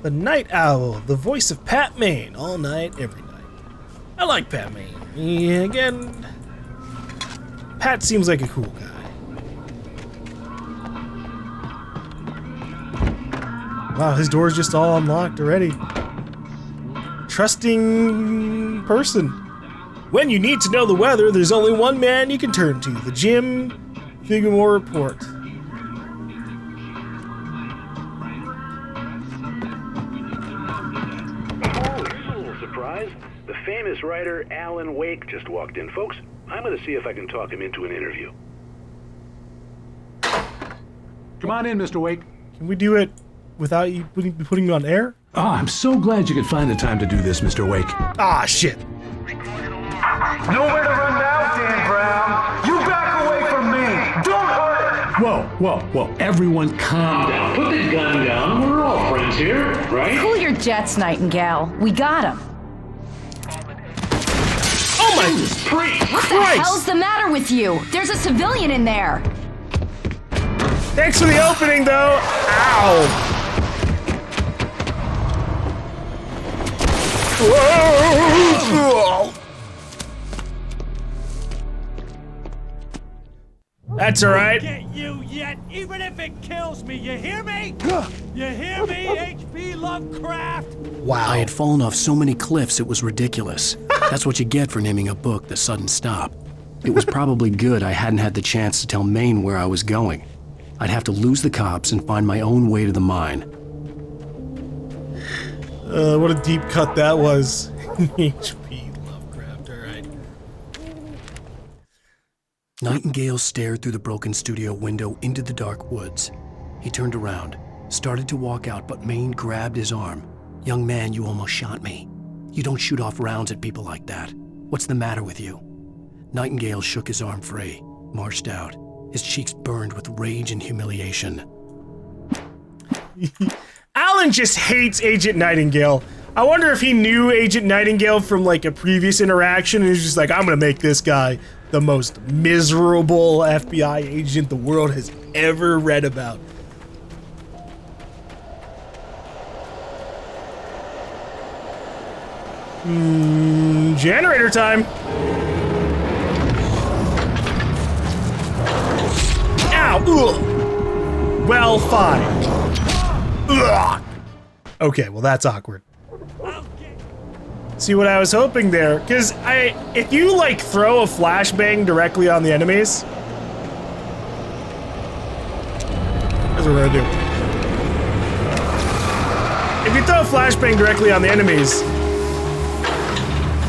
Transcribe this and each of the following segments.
The Night Owl, the voice of Pat Maine, all night, every night. I like Pat Maine. Yeah, again, Pat seems like a cool guy. Wow, his door's just all unlocked already. Trusting person. When you need to know the weather, there's only one man you can turn to, the Jim Figmore Report. Oh, here's a little surprise. The famous writer Alan Wake just walked in. Folks, I'm going to see if I can talk him into an interview. Come on in, Mr. Wake. Can we do it without you putting me on air? Oh, I'm so glad you could find the time to do this, Mr. Wake. Ah, shit. Nowhere to run now, Dan Brown. You back away from me. Don't hurt it. Whoa. Everyone calm down. Put the gun down. We're all friends here, right? Cool your jets, Nightingale. We got him. Oh my What the hell's the matter with you? There's a civilian in there. Thanks for the opening, though. Ow. Whoa. That's all right. Get you yet, even if it kills me. You hear me? You hear me, H.P. Lovecraft? Wow. I had fallen off so many cliffs it was ridiculous. That's what you get for naming a book The Sudden Stop. It was probably good I hadn't had the chance to tell Maine where I was going. I'd have to lose the cops and find my own way to the mine. What a deep cut that was. H.P. Lovecraft, alright. Nightingale stared through the broken studio window into the dark woods. He turned around, started to walk out, but Maine grabbed his arm. "Young man, you almost shot me. You don't shoot off rounds at people like that. What's the matter with you?" Nightingale shook his arm free, marched out. His cheeks burned with rage and humiliation. Alan just hates Agent Nightingale. I wonder if he knew Agent Nightingale from like a previous interaction and he's just like, I'm gonna make this guy the most miserable FBI agent the world has ever read about. Generator time. Ow! Ugh. Well, fine. Ugh. Okay, well that's awkward. See what I was hoping there, because if you like throw a flashbang directly on the enemies, that's what we're gonna do. If you throw a flashbang directly on the enemies,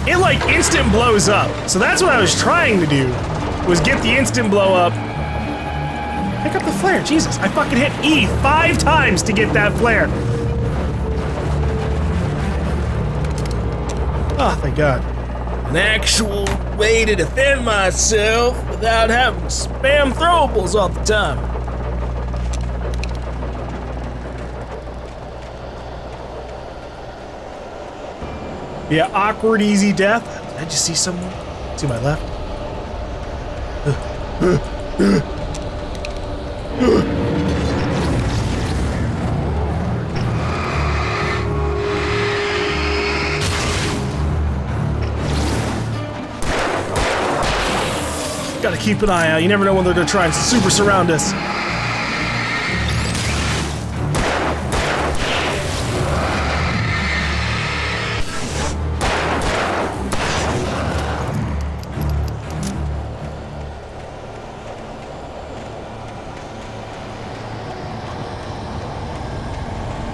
it like instant blows up. So that's what I was trying to do, was get the instant blow up. Pick up the flare, Jesus, I fucking hit E 5 times to get that flare. Oh, thank God. An actual way to defend myself without having to spam throwables all the time. Yeah, awkward, easy death. Did I just see someone? To my left? Gotta keep an eye out. You never know when they're gonna try and super surround us.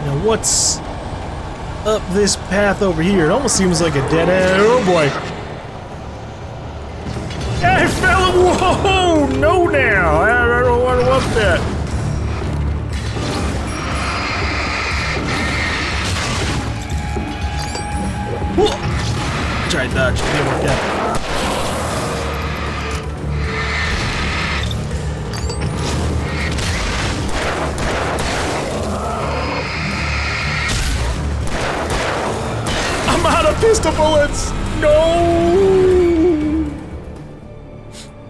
Now what's up this path over here? It almost seems like a dead end. Oh boy. I fell. Whoa! No now! I don't want to up that. Whoa. Try to dodge. Didn't work out. I'm out of pistol bullets! No!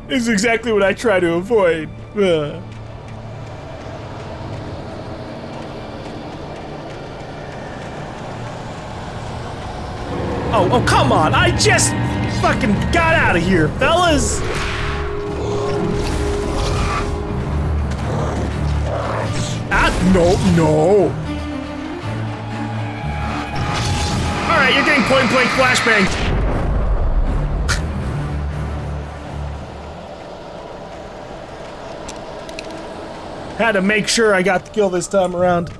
This is exactly what I try to avoid. Oh, come on. I just fucking got out of here, fellas. No. All right, you're getting point blank flashbang. Had to make sure I got the kill this time around.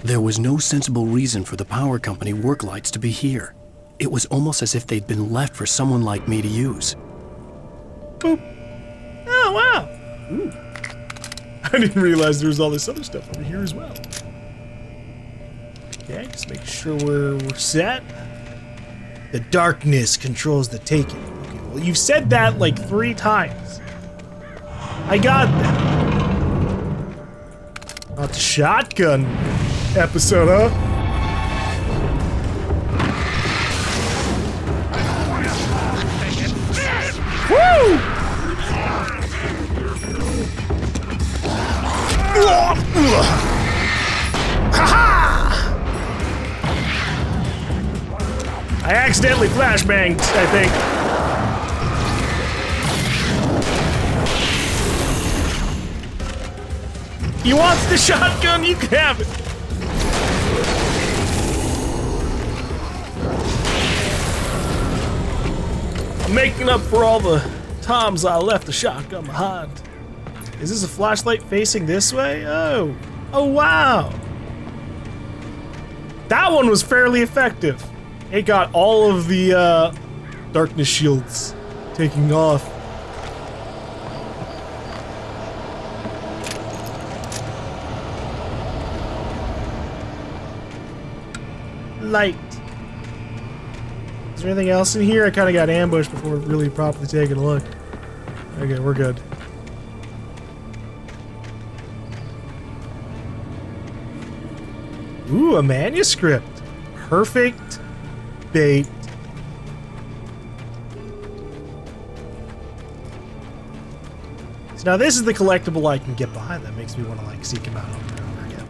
There was no sensible reason for the power company work lights to be here. It was almost as if they'd been left for someone like me to use. Boop. Oh, wow. Ooh. I didn't realize there was all this other stuff over here as well. Okay, just make sure we're set. The darkness controls the taking. Okay, well, you've said that like 3 times. I got that. Not the shotgun episode, huh? Woo! I accidentally flashbanged, I think. He wants the shotgun, you can have it. I'm making up for all the times I left the shotgun behind. Is this a flashlight facing this way? Oh wow. That one was fairly effective. It got all of the darkness shields taking off. Light. Is there anything else in here? I kind of got ambushed before really properly taking a look. Okay, we're good. Ooh, a manuscript. Perfect bait. So now this is the collectible I can get behind. That makes me want to like seek him out over and over again.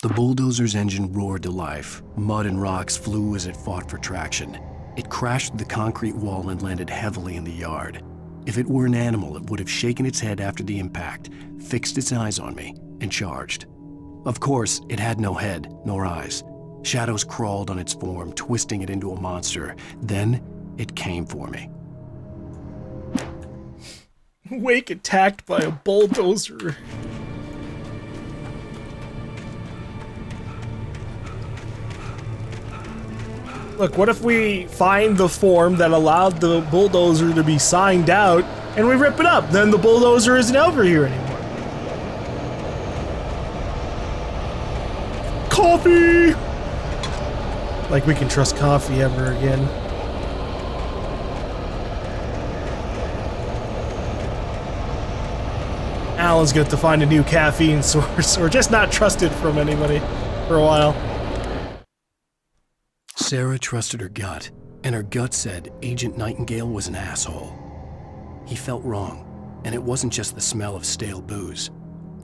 The bulldozer's engine roared to life. Mud and rocks flew as it fought for traction. It crashed through the concrete wall and landed heavily in the yard. If it were an animal, it would have shaken its head after the impact, fixed its eyes on me, and charged. Of course, it had no head, nor eyes. Shadows crawled on its form, twisting it into a monster. Then, it came for me. Wake attacked by a bulldozer. Look, what if we find the form that allowed the bulldozer to be signed out, and we rip it up? Then the bulldozer isn't over here anymore. Coffee! Like we can trust coffee ever again. Alan's going to find a new caffeine source, or just not trust it from anybody for a while. Sarah trusted her gut, and her gut said Agent Nightingale was an asshole. He felt wrong, and it wasn't just the smell of stale booze.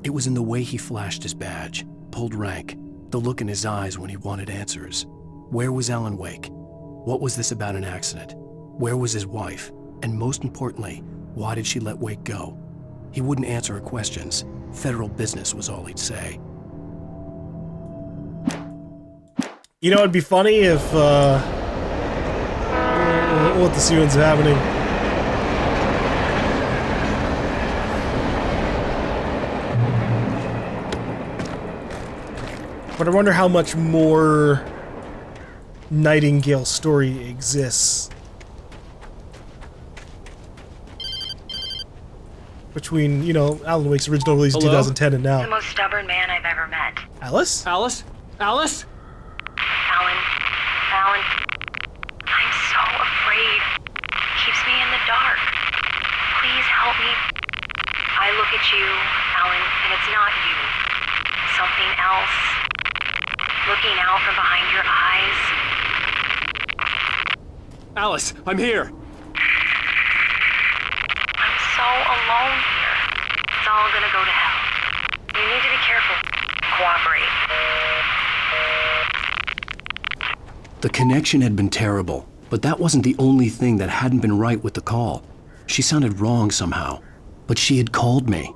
It was in the way he flashed his badge, pulled rank, the look in his eyes when he wanted answers. Where was Alan Wake? What was this about an accident? Where was his wife? And most importantly, why did she let Wake go? He wouldn't answer her questions. Federal business was all he'd say. You know, it'd be funny if, we'll have to see what's happening. But I wonder how much more Nightingale story exists between, you know, Alan Wake's original release in 2010 and now. The most stubborn man I've ever met. Alice? Alice? Alice? Alan, I'm so afraid. Keeps me in the dark. Please help me. I look at you, Alan, and it's not you. Something else. Looking out from behind your eyes. Alice, I'm here. I'm so alone here. It's all gonna go to hell. You need to be careful. Cooperate. The connection had been terrible, but that wasn't the only thing that hadn't been right with the call. She sounded wrong somehow, but she had called me.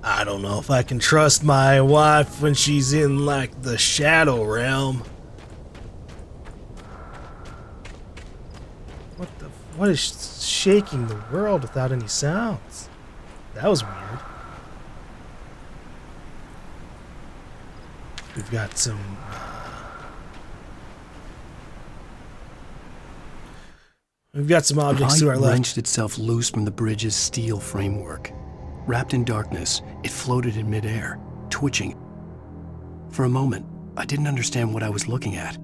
I don't know if I can trust my wife when she's in, like, the shadow realm. What is shaking the world without any sounds? That was weird. We've got some... we've got some objects to our left. Wrenched itself loose from the bridge's steel framework. Wrapped in darkness, it floated in midair, twitching. For a moment, I didn't understand what I was looking at.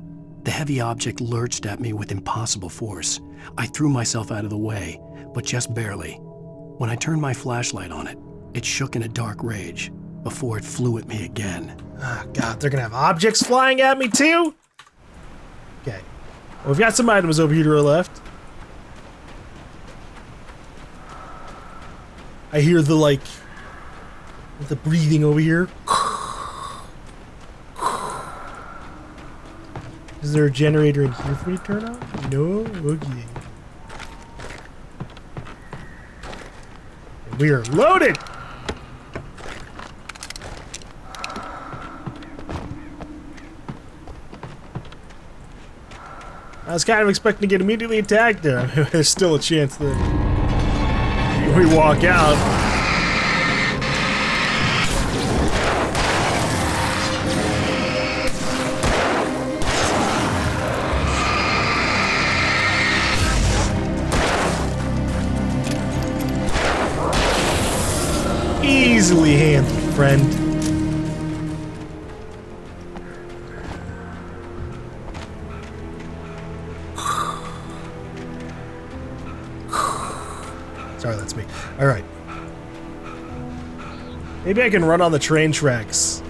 The heavy object lurched at me with impossible force. I threw myself out of the way, but just barely. When I turned my flashlight on it, it shook in a dark rage before it flew at me again. Ah, God, they're gonna have objects flying at me too? Okay. Well, we've got some items over here to our left. I hear the, like, the breathing over here. Is there a generator in here for me to turn on? No? Okay. We are loaded! I was kind of expecting to get immediately attacked there. There's still a chance that we walk out. Easily handled, friend. Sorry, that's me. All right. Maybe I can run on the train tracks.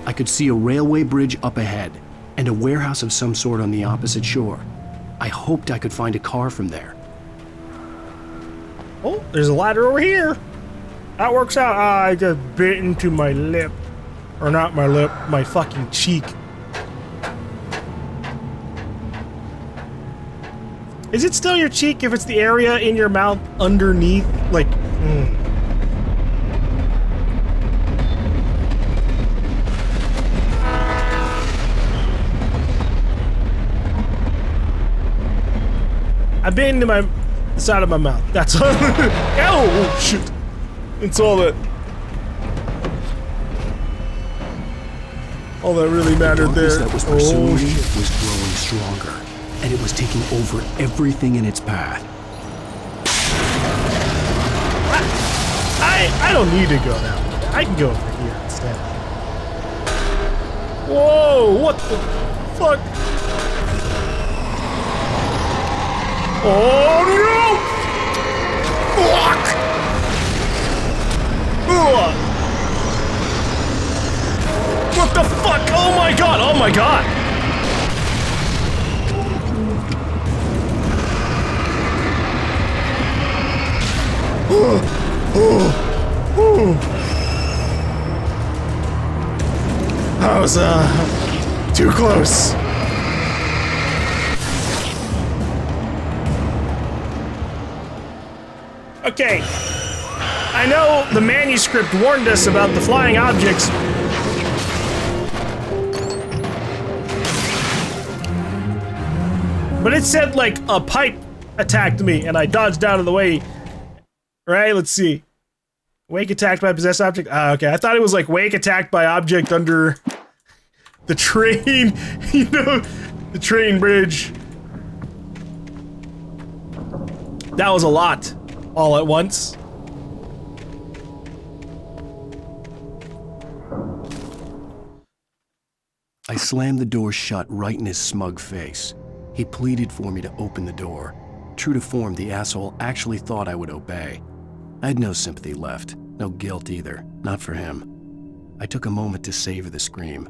I could see a railway bridge up ahead and a warehouse of some sort on the opposite shore. I hoped I could find a car from there. Oh, there's a ladder over here. That works out. I just bit into my lip. Or not my lip, my fucking cheek. Is it still your cheek if it's the area in your mouth underneath? Like, I've been into my side of my mouth. That's all. Oh, shit. It's all that really mattered there. The darkness that was pursuing me was growing stronger, and it was taking over everything in its path. I don't need to go that way. I can go over here instead. Whoa! What the fuck? Oh no! Fuck! What the fuck? Oh my god! Oh my god! That was too close. Okay. I know the manuscript warned us about the flying objects. But it said, like, a pipe attacked me, and I dodged out of the way. Right, let's see. Wake attacked by possessed object? Ah, okay. I thought it was, like, Wake attacked by object under the train. You know, the train bridge. That was a lot, all at once. I slammed the door shut right in his smug face. He pleaded for me to open the door. True to form, the asshole actually thought I would obey. I had no sympathy left, no guilt either, not for him. I took a moment to savor the scream.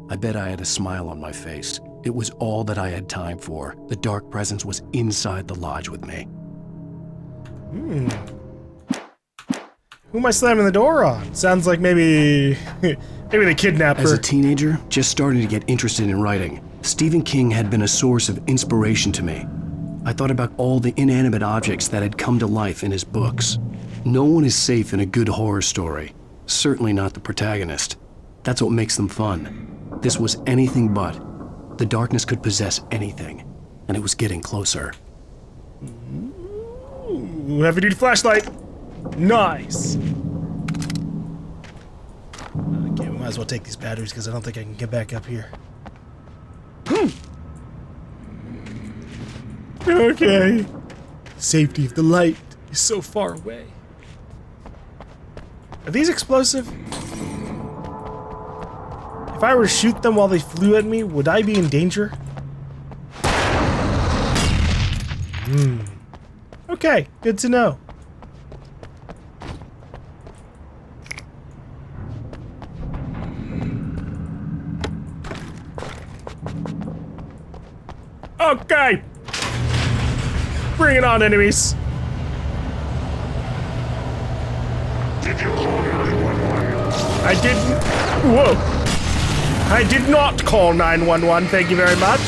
I bet I had a smile on my face. It was all that I had time for. The dark presence was inside the lodge with me. Who am I slamming the door on? Sounds like maybe maybe the kidnapper. As a teenager, just starting to get interested in writing, Stephen King had been a source of inspiration to me. I thought about all the inanimate objects that had come to life in his books. No one is safe in a good horror story. Certainly not the protagonist. That's what makes them fun. This was anything but. The darkness could possess anything, and it was getting closer. Ooh, heavy-duty flashlight. Nice. Okay, we might as well take these batteries because I don't think I can get back up here. Okay. Safety of the light is so far away. Are these explosive? If I were to shoot them while they flew at me, would I be in danger? Okay, good to know. Okay! Bring it on, enemies! I didn't... Whoa! I did not call 911, thank you very much.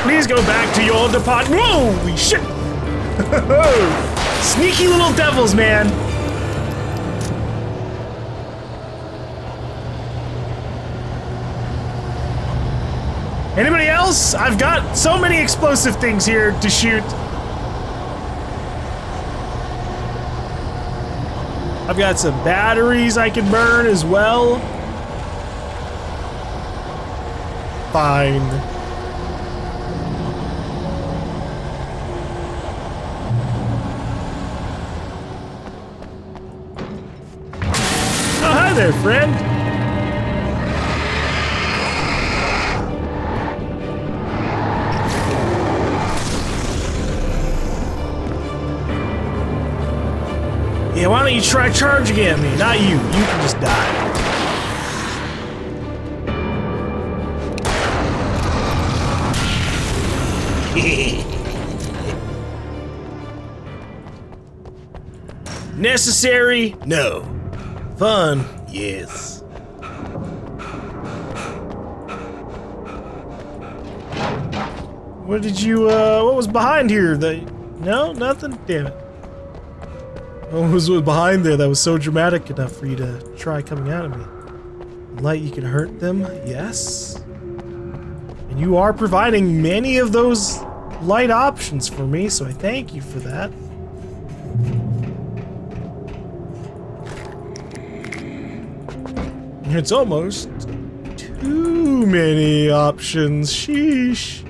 Please go back to your department. Holy shit! Sneaky little devils, man! Anybody else? I've got so many explosive things here to shoot. I've got some batteries I can burn as well. Fine. Oh, hi there, friend. Yeah, why don't you try charging at me? Not you. You can just die. Necessary? No. Fun? Yes. What did you, what was behind here? No? Nothing? Damn it. What was behind there that was so dramatic enough for you to try coming out of me? Light, you can hurt them? Yes. And you are providing many of those light options for me, so I thank you for that. It's almost too many options. Sheesh.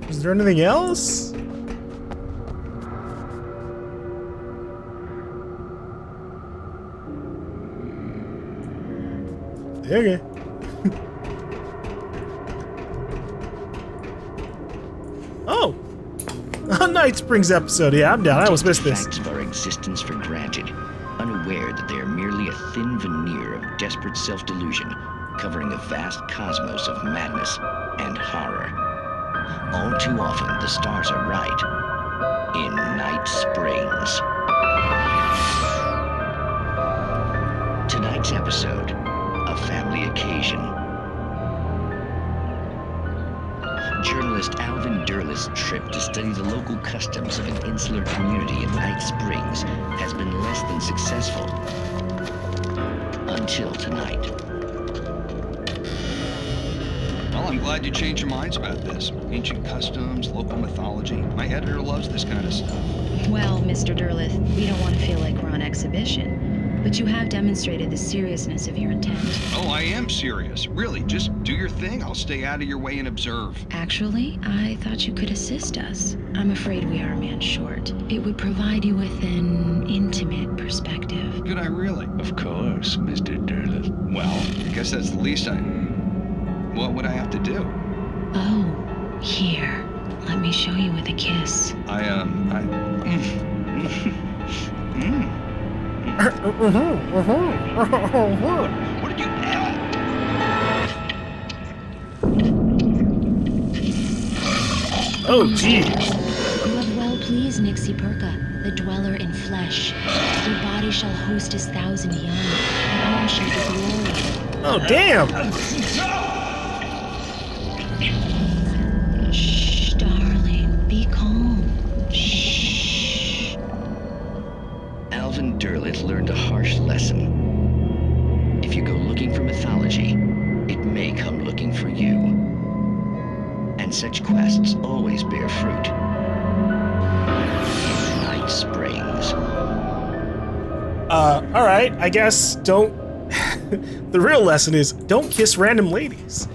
Is there anything else? Okay. Oh! A Night Springs episode. Yeah, I'm down. I almost missed this. Facts of our existence for granted, unaware that they are merely a thin veneer of desperate self-delusion, covering a vast cosmos of madness and horror. All too often, the stars are right. In Night Springs. Tonight's episode, a family occasion. Journalist Alvin Derlis' trip to study the local customs of an insular community in Night Springs has been less than successful. Until tonight. Well, I'm glad you changed your minds about this. Ancient customs, local mythology. My editor loves this kind of stuff. Well, Mr. Derlis, we don't want to feel like we're on exhibition. But you have demonstrated the seriousness of your intent. Oh, I am serious. Really, just do your thing. I'll stay out of your way and observe. Actually, I thought you could assist us. I'm afraid we are a man short. It would provide you with an intimate perspective. Could I really? Of course, Mr. Derlis. Well, I guess that's the least What would I have to do? Oh, here. Let me show you with a kiss. What did you... Oh, geez. You have well Please, Nixie Perka, the dweller in flesh. Your body shall host his 1,000 young, and all shall be glory. Oh, damn! Shh, darling, be calm. Shh. Alvin Derleth learned a harsh lesson. If you go looking for mythology, it may come looking for you. And such quests always bear fruit. Night Springs. Alright, I guess don't... The real lesson is, don't kiss random ladies.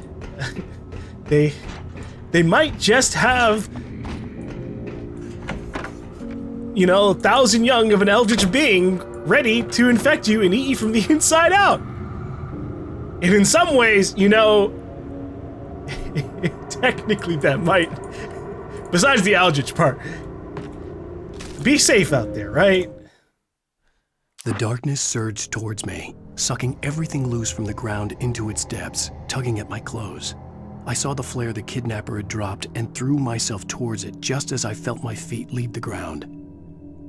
They might just have, you know, 1,000 young of an eldritch being ready to infect you and eat you from the inside out. And in some ways, you know, technically that might, besides the eldritch part, be safe out there, right? The darkness surged towards me, sucking everything loose from the ground into its depths, tugging at my clothes. I saw the flare the kidnapper had dropped and threw myself towards it just as I felt my feet leave the ground.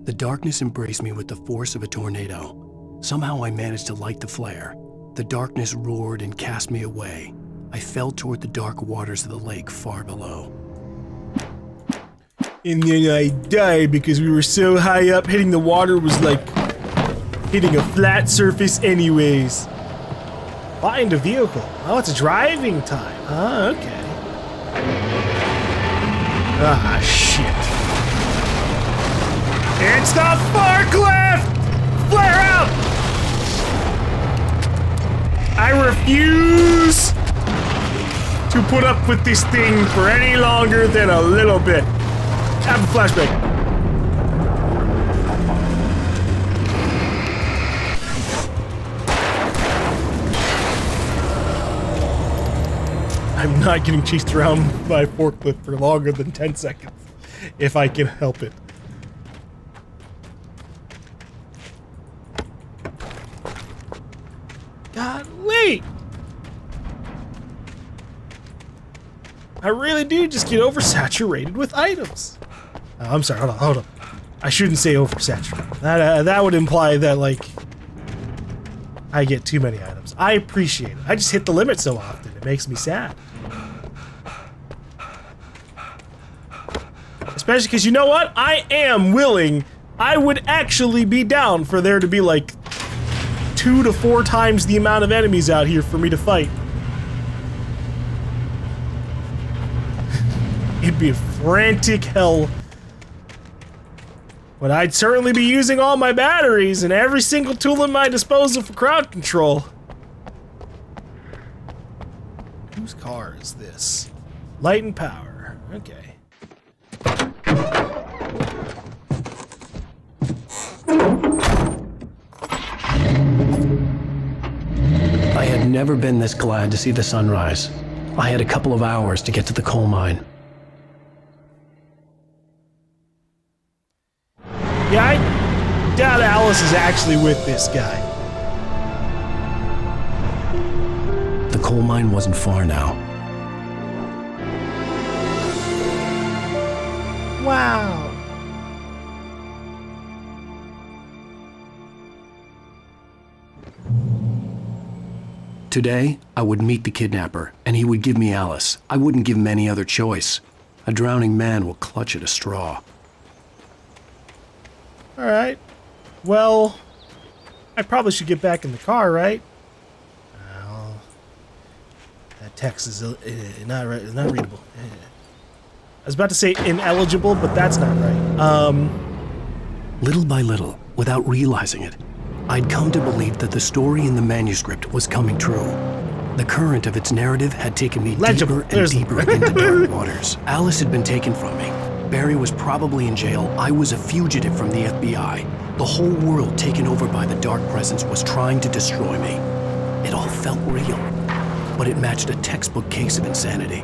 The darkness embraced me with the force of a tornado. Somehow I managed to light the flare. The darkness roared and cast me away. I fell toward the dark waters of the lake far below. And then I died because we were so high up, hitting the water was like hitting a flat surface anyways. Find a vehicle. Oh, it's driving time. Oh, okay. Ah, shit. It's the forklift! Flare out! I refuse to put up with this thing for any longer than a little bit. Have a flashback. I'm not getting chased around by a forklift for longer than 10 seconds, if I can help it. Golly! I really do just get oversaturated with items. Oh, I'm sorry, hold on. I shouldn't say oversaturated. That would imply that, like, I get too many items. I appreciate it. I just hit the limit so often, it makes me sad. Especially because, you know what? I am willing, I would actually be down for there to be like 2 to 4 times the amount of enemies out here for me to fight. It'd be a frantic hell. But I'd certainly be using all my batteries and every single tool at my disposal for crowd control. Whose car is this? Light and power. Okay. I had never been this glad to see the sunrise. I had a couple of hours to get to the coal mine. Yeah, I doubt Alice is actually with this guy. The coal mine wasn't far now. Wow. Today, I would meet the kidnapper, and he would give me Alice. I wouldn't give him any other choice. A drowning man will clutch at a straw. Alright. Well, I probably should get back in the car, right? Well, that text is not readable. I was about to say ineligible, but that's not right. Little by little, without realizing it, I'd come to believe that the story in the manuscript was coming true. The current of its narrative had taken me deeper and deeper into dark waters. Alice had been taken from me. Barry was probably in jail. I was a fugitive from the FBI. The whole world taken over by the dark presence was trying to destroy me. It all felt real, but it matched a textbook case of insanity.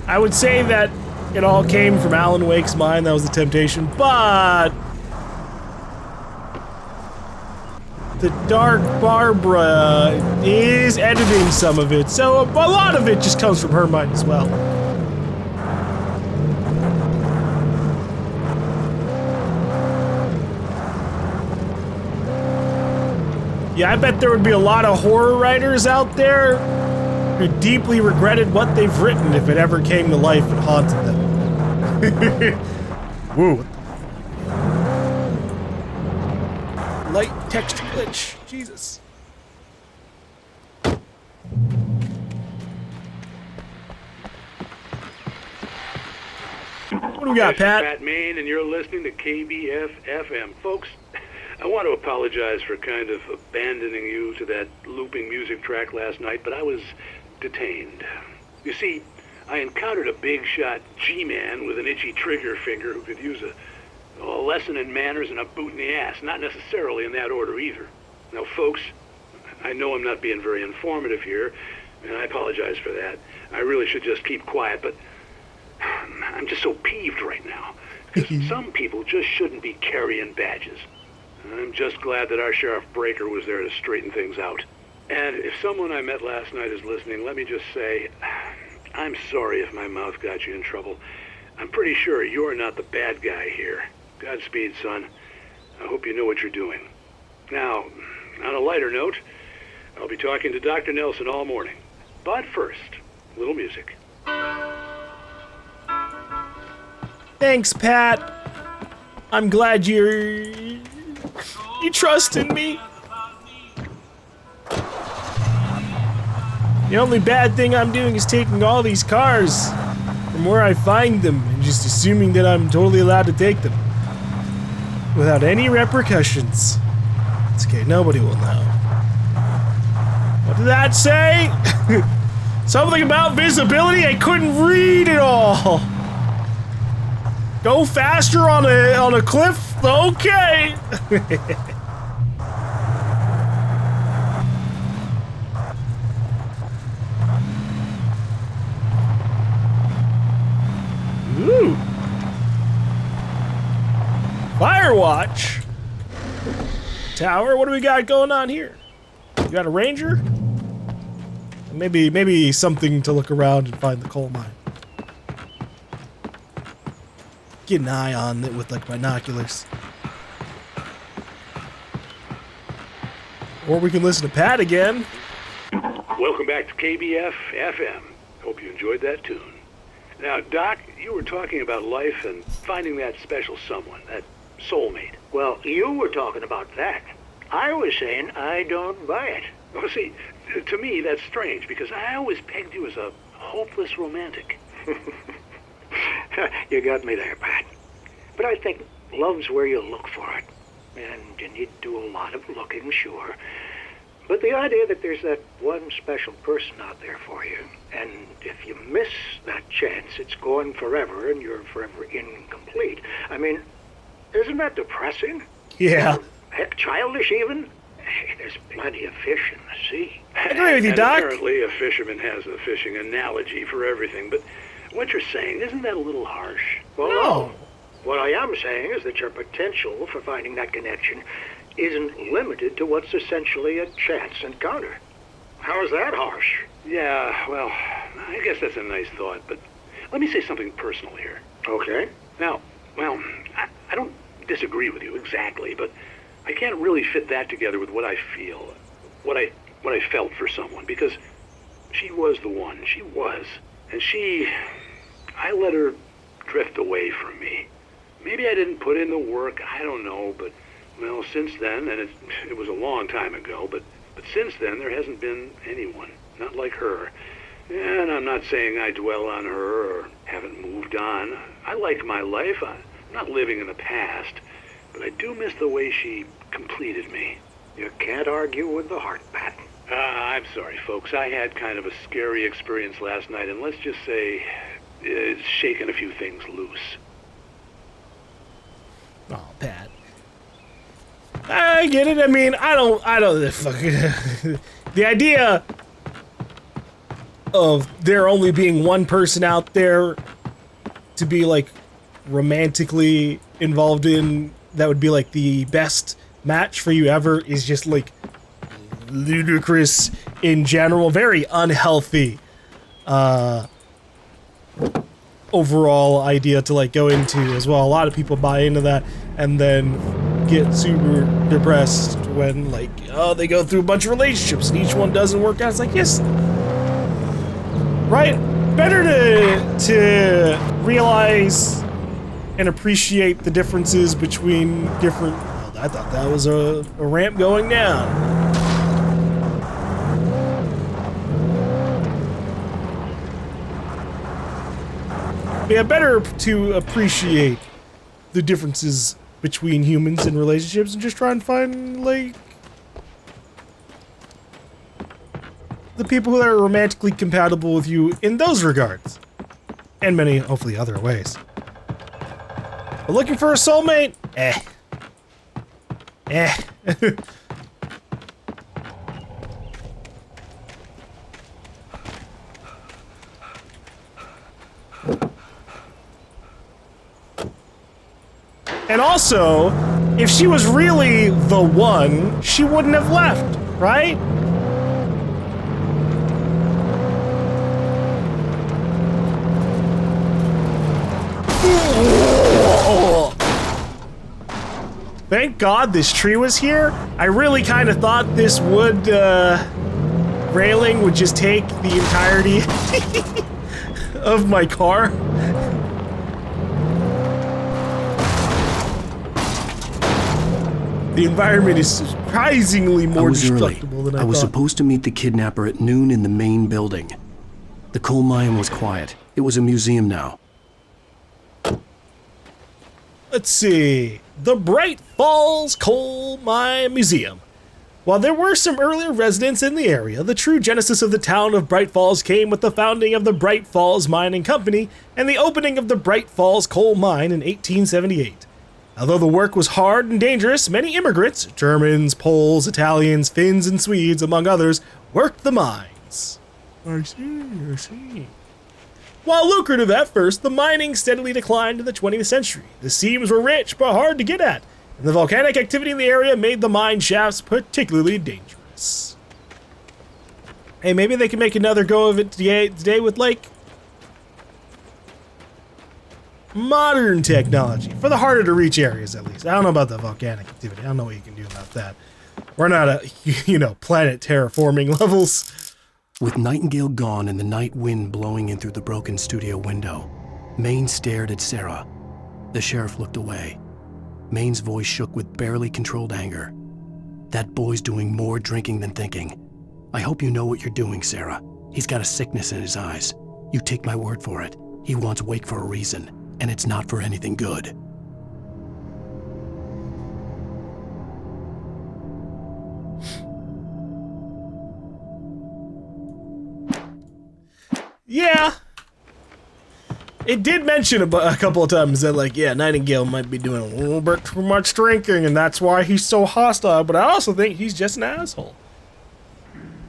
I would say that it all came from Alan Wake's mind. That was the temptation, but the Dark Barbara is editing some of it, so a lot of it just comes from her mind as well. Yeah, I bet there would be a lot of horror writers out there who deeply regretted what they've written if it ever came to life and haunted them. Woo. Light texture glitch. Jesus. What do we got, This is Pat? Pat Main, and you're listening to KBF-FM. Folks, I want to apologize for kind of abandoning you to that looping music track last night, but I was detained. You see, I encountered a big shot G-man with an itchy trigger finger who could use a lesson in manners and a boot in the ass, not necessarily in that order either. Now, folks, I know I'm not being very informative here, and I apologize for that. I really should just keep quiet, but I'm just so peeved right now, because some people just shouldn't be carrying badges. I'm just glad that our Sheriff Breaker was there to straighten things out. And if someone I met last night is listening, let me just say, I'm sorry if my mouth got you in trouble. I'm pretty sure you're not the bad guy here. Godspeed, son. I hope you know what you're doing. Now, on a lighter note, I'll be talking to Dr. Nelson all morning. But first, a little music. Thanks, Pat. I'm glad you trust in me. The only bad thing I'm doing is taking all these cars from where I find them and just assuming that I'm totally allowed to take them without any repercussions. It's okay, nobody will know. What did that say? Something about visibility? I couldn't read it all. Go faster on a cliff? Okay. Ooh. Firewatch. Tower, what do we got going on here? You got a ranger? Maybe something to look around and find the coal mine. Get an eye on it with like binoculars. Or we can listen to Pat again. Welcome back to KBF-FM. Hope you enjoyed that tune. Now, Doc, you were talking about life and finding that special someone, that soulmate. Well, you were talking about that. I was saying I don't buy it. Well, see, to me, that's strange, because I always pegged you as a hopeless romantic. You got me there, Pat. But I think love's where you look for it. And you need to do a lot of looking, sure. But the idea that there's that one special person out there for you, and if you miss that chance, it's gone forever, and you're forever incomplete. I mean, isn't that depressing? Yeah. Or, heck, childish even? Hey, there's plenty of fish in the sea. I agree with you, and Doc. Apparently, a fisherman has a fishing analogy for everything, but what you're saying, isn't that a little harsh? Well, No. What I am saying is that your potential for finding that connection isn't limited to what's essentially a chance encounter. How is that harsh? Yeah, well, I guess that's a nice thought, but let me say something personal here. Okay. Now, well, I don't disagree with you exactly, but I can't really fit that together with what I feel, what I felt for someone, because she was the one. She was. And I let her drift away from me. Maybe I didn't put in the work, I don't know, but, well, since then, and it was a long time ago, but since then, there hasn't been anyone, not like her. And I'm not saying I dwell on her or haven't moved on. I like my life. I'm not living in the past, but I do miss the way she completed me. You can't argue with the heart, Pat. I'm sorry, folks. I had kind of a scary experience last night, and let's just say it's shaken a few things loose. Oh, Pat. I get it. I mean, I don't fucking the idea of there only being one person out there to be like romantically involved in that would be like the best match for you ever is just like ludicrous in general, very unhealthy overall idea to like go into as well. A lot of people buy into that, and then get super depressed when, like, oh, they go through a bunch of relationships and each one doesn't work out. It's like, yes, right? Better to realize and appreciate the differences between different... Oh, I thought that was a ramp going down. Yeah, better to appreciate the differences between humans and relationships and just try and find, like, the people that are romantically compatible with you in those regards. And many, hopefully, other ways. But looking for a soulmate? Eh. And also, if she was really the one, she wouldn't have left, right? Thank God this tree was here. I really kind of thought this wood railing would just take the entirety of my car. The environment is surprisingly more destructible than I thought. I was supposed to meet the kidnapper at noon in the main building. The coal mine was quiet. It was a museum now. Let's see. The Bright Falls Coal Mine Museum. While there were some earlier residents in the area, the true genesis of the town of Bright Falls came with the founding of the Bright Falls Mining Company and the opening of the Bright Falls Coal Mine in 1878. Although the work was hard and dangerous, many immigrants, Germans, Poles, Italians, Finns, and Swedes, among others, worked the mines. I see. While lucrative at first, the mining steadily declined in the 20th century. The seams were rich, but hard to get at, and the volcanic activity in the area made the mine shafts particularly dangerous. Hey, maybe they can make another go of it today with, like, modern technology, for the harder to reach areas at least. I don't know about the volcanic activity. I don't know what you can do about that. We're not at, planet terraforming levels. With Nightingale gone and the night wind blowing in through the broken studio window, Maine stared at Sarah. The sheriff looked away. Maine's voice shook with barely controlled anger. That boy's doing more drinking than thinking. I hope you know what you're doing, Sarah. He's got a sickness in his eyes. You take my word for it. He wants Wake for a reason. And it's not for anything good. Yeah. It did mention a couple of times that, like, yeah, Nightingale might be doing a little bit too much drinking, and that's why he's so hostile, but I also think he's just an asshole.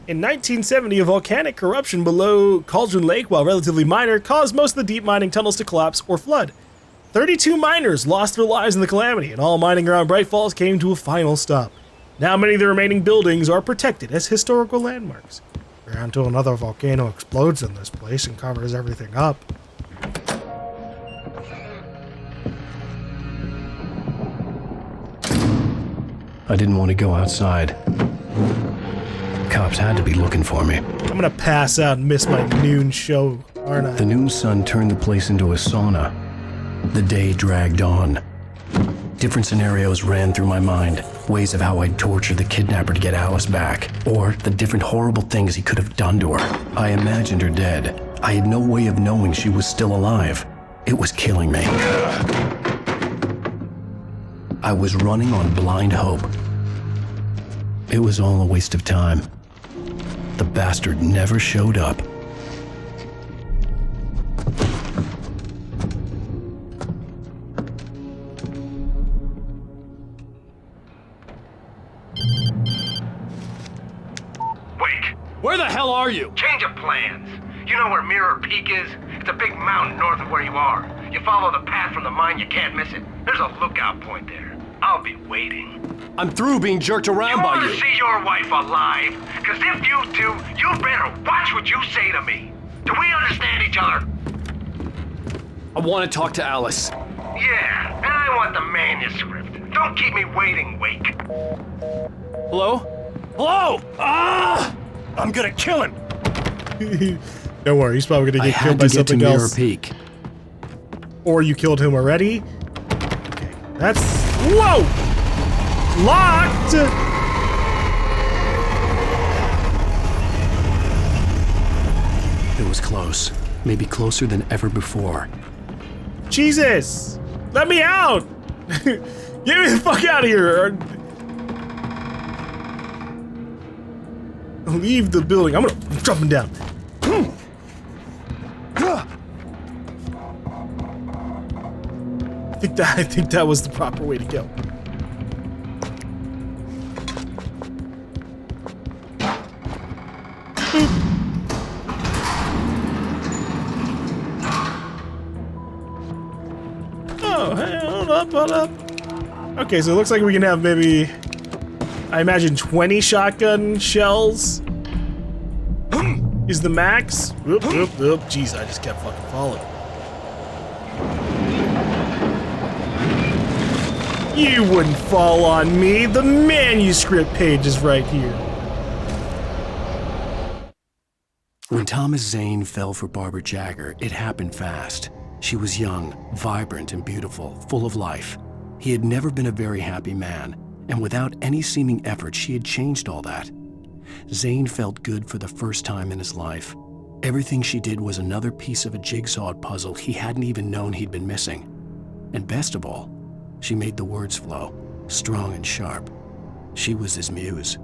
In 1970, a volcanic eruption below Cauldron Lake, while relatively minor, caused most of the deep mining tunnels to collapse or flood. 32 miners lost their lives in the calamity, and all mining around Bright Falls came to a final stop. Now many of the remaining buildings are protected as historical landmarks. Or until another volcano explodes in this place and covers everything up. I didn't want to go outside. Cops had to be looking for me. I'm gonna pass out and miss my noon show, aren't I? The noon sun turned the place into a sauna. The day dragged on. Different scenarios ran through my mind. Ways of how I'd torture the kidnapper to get Alice back. Or the different horrible things he could have done to her. I imagined her dead. I had no way of knowing she was still alive. It was killing me. I was running on blind hope. It was all a waste of time. The bastard never showed up. Wake! Where the hell are you? Change of plans. You know where Mirror Peak is? It's a big mountain north of where you are. You follow the path from the mine, you can't miss it. There's a lookout point there. I'll be waiting. I'm through being jerked around by you. You want to see your wife alive? Because if you do, you better watch what you say to me. Do we understand each other? I want to talk to Alice. Yeah, and I want the manuscript. Don't keep me waiting, Wake. Hello? Hello? Ah! I'm gonna kill him. Don't worry, he's probably gonna get killed by something Mirror else. Peak. Or you killed him already. Okay, that's whoa! Locked! It was close. Maybe closer than ever before. Jesus! Let me out! Get me the fuck out of here! Leave the building. I'm jumping down. I think that was the proper way to go. Oh, hey, hold up. Okay, so it looks like we can have maybe, I imagine 20 shotgun shells is the max. Oop. Jeez, I just kept fucking falling. You wouldn't fall on me. The manuscript page is right here. When Thomas Zane fell for Barbara Jagger, it happened fast. She was young, vibrant, and beautiful, full of life. He had never been a very happy man, and without any seeming effort, she had changed all that. Zane felt good for the first time in his life. Everything she did was another piece of a jigsaw puzzle he hadn't even known he'd been missing. And best of all, she made the words flow, strong and sharp. She was his muse.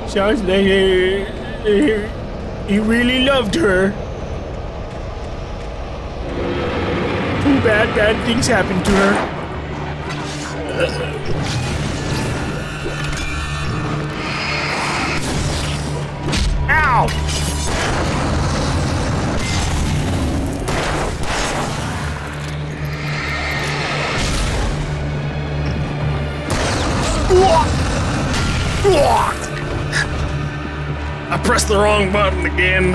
Sounds like he really loved her. Too bad things happened to her. Ow! I pressed the wrong button again.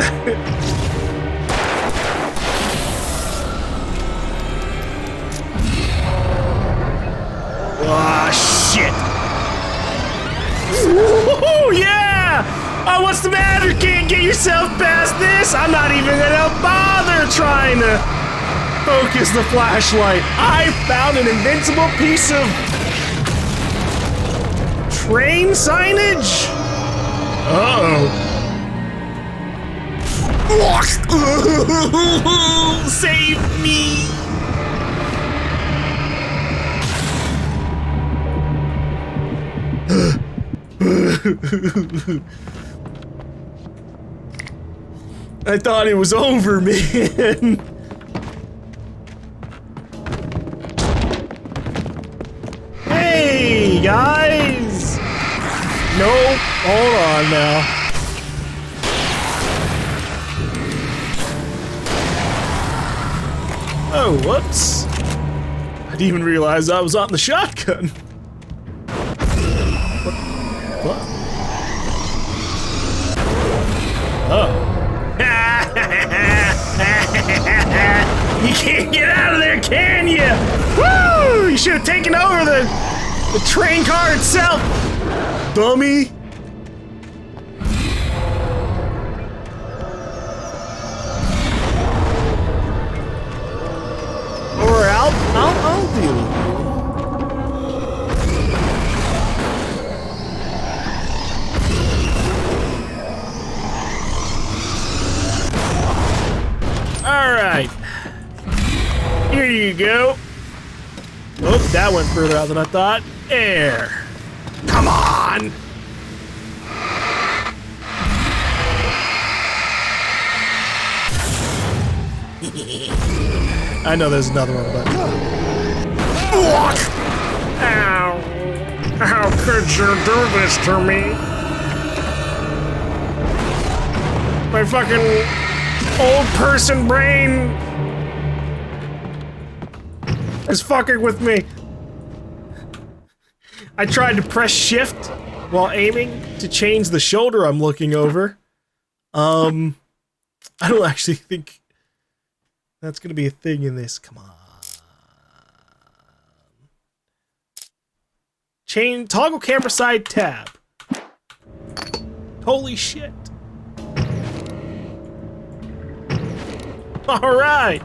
Ah, shit. Woohoo, yeah! Oh, what's the matter? Can't get yourself past this? I'm not even gonna bother trying to focus the flashlight. I found an invincible piece of train signage? Uh-oh. Save me! I thought it was over, man. Hey, guys! Nope, hold on now. Oh, whoops. I didn't even realize I was on the shotgun. What? Oh. You can't get out of there, can you? Woo! You should have taken over the train car itself, dummy. Or I'll deal with you. All right. Here you go. Oh, that went further out than I thought. Air. Come on. I know there's another one, but... Ow. How could you do this to me? My fucking old person brain is fucking with me. I tried to press shift while aiming to change the shoulder I'm looking over. I don't actually think that's going to be a thing in this. Come on. Toggle camera side tab. Holy shit. All right.